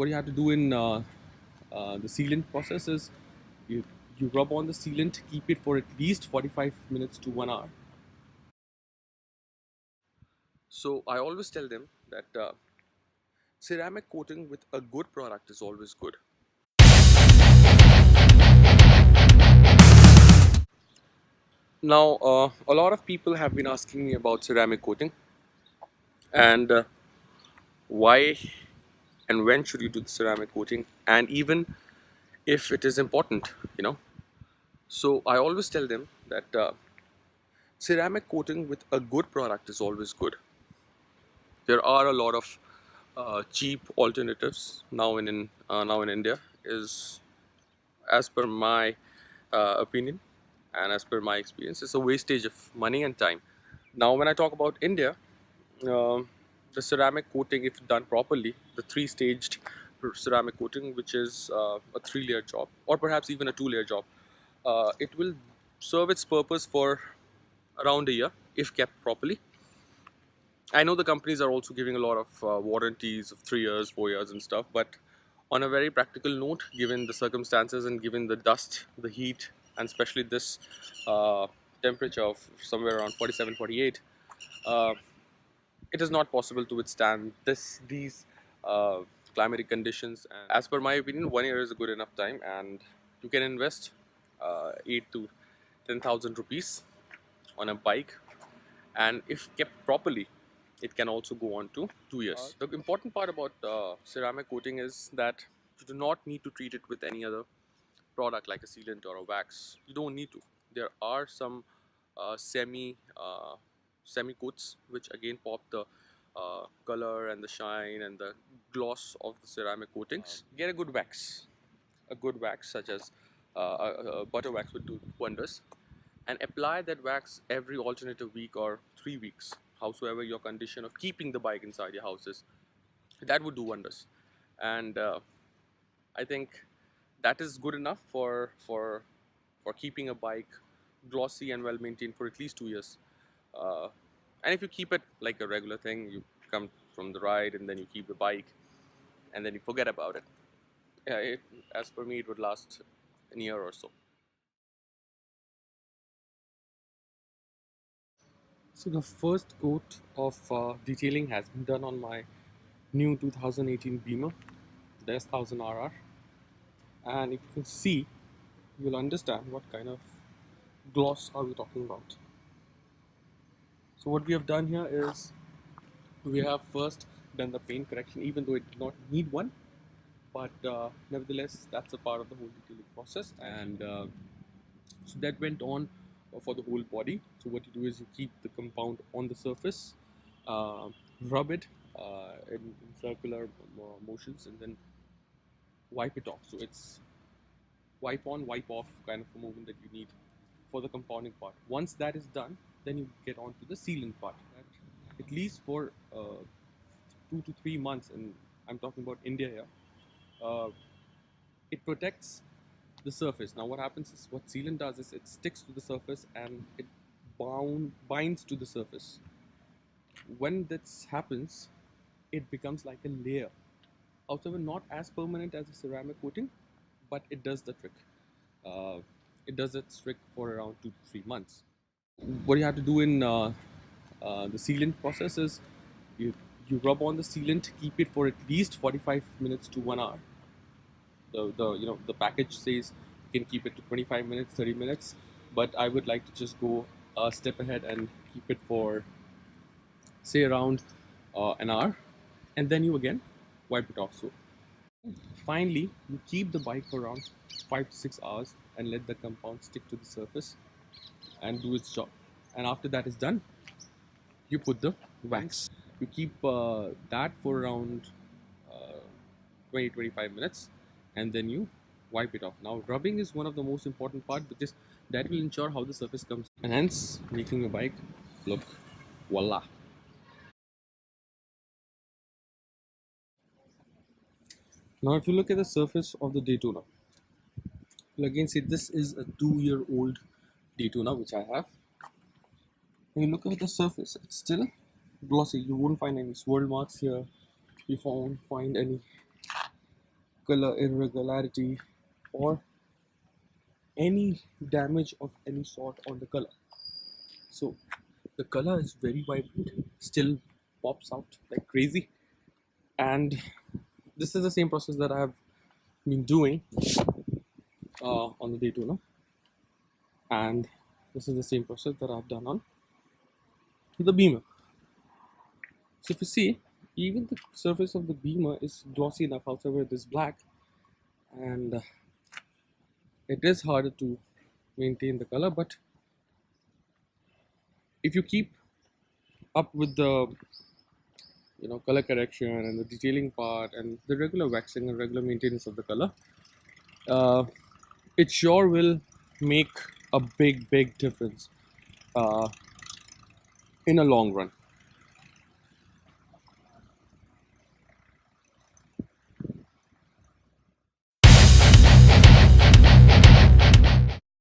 what you have to do in the sealant process is you, you rub on the sealant, keep it for at least 45 minutes to 1 hour. So I always tell them that ceramic coating with a good product is always good. Now, a lot of people have been asking me about ceramic coating and why and when should you do the ceramic coating, and even if it is important. So I always tell them that ceramic coating with a good product is always good. There are a lot of cheap alternatives now in India. Is as per my opinion and as per my experience, it's a wastage of money and time. Now, when I talk about India, um, the ceramic coating, if done properly, the three-staged ceramic coating, which is a three-layer job or perhaps even a two-layer job, it will serve its purpose for around a year if kept properly. I know the companies are also giving a lot of warranties of 3 years, 4 years, and stuff, but on a very practical note, given the circumstances and given the dust, the heat, and especially this uh, temperature of somewhere around 47, 48, uh, it is not possible to withstand these climatic conditions. And as per my opinion, 1 year is a good enough time, and you can invest 8 to 10,000 rupees on a bike, and if kept properly, it can also go on to 2 years. The important part about ceramic coating is that you do not need to treat it with any other product like a sealant or a wax. You don't need to. There are some semi coats which again pop the color and the shine and the gloss of the ceramic coatings. Get a good wax. A good wax such as butter wax would do wonders, and apply that wax every alternative week or 3 weeks, howsoever your condition of keeping the bike inside your house is. That would do wonders, and I think that is good enough for keeping a bike glossy and well maintained for at least 2 years. Uh, and if you keep it like a regular thing, you come from the ride and then you keep the bike and then you forget about it. As per me, it would last a year or so. So the first coat of detailing has been done on my new 2018 Beamer, the S1000RR, and if you can see, you'll understand what kind of gloss are we talking about. So what we have done here is we have first done the paint correction, even though it did not need one, but nevertheless that's a part of the whole detailing process, and so that went on for the whole body. So what you do is you keep the compound on the surface, rub it in circular motions, and then wipe it off. So it's wipe on, wipe off kind of a movement that you need for the compounding part. Once that is done, then you get on to the sealant part. At least for 2 to 3 months, and I'm talking about India here, it protects the surface. Now what happens is, what sealant does is it sticks to the surface and it binds to the surface. When this happens, it becomes like a layer. However, not as permanent as a ceramic coating, but it does the trick. Uh, it does its trick for around 2 to 3 months. What you have to do in the sealant process is you, you rub on the sealant, keep it for at least 45 minutes to 1 hour. The package says you can keep it to 25 minutes, 30 minutes, but I would like to just go a step ahead and keep it for say around an hour, and then you again wipe it off. So finally you keep the bike for around 5 to 6 hours and let the compound stick to the surface and do its job, and after that is done, you put the wax. You keep that for around 20-25 minutes, and then you wipe it off. Now rubbing is one of the most important part, because that will ensure how the surface comes, and hence making your bike look voila. Now if you look at the surface of the Daytona, you'll again see this is a 2-year-old Daytona which I have. When you look at the surface, it's still glossy. You won't find any swirl marks here. You won't find any color irregularity or any damage of any sort on the color. So the color is very vibrant, still pops out like crazy, and this is the same process that I have been doing on the Daytona, and this is the same process that I've done on the Beamer. So if you see, even the surface of the Beamer is glossy enough, however it is black, and it is harder to maintain the color. But if you keep up with the color correction and the detailing part and the regular waxing and regular maintenance of the color, uh, it sure will make a big difference in a long run.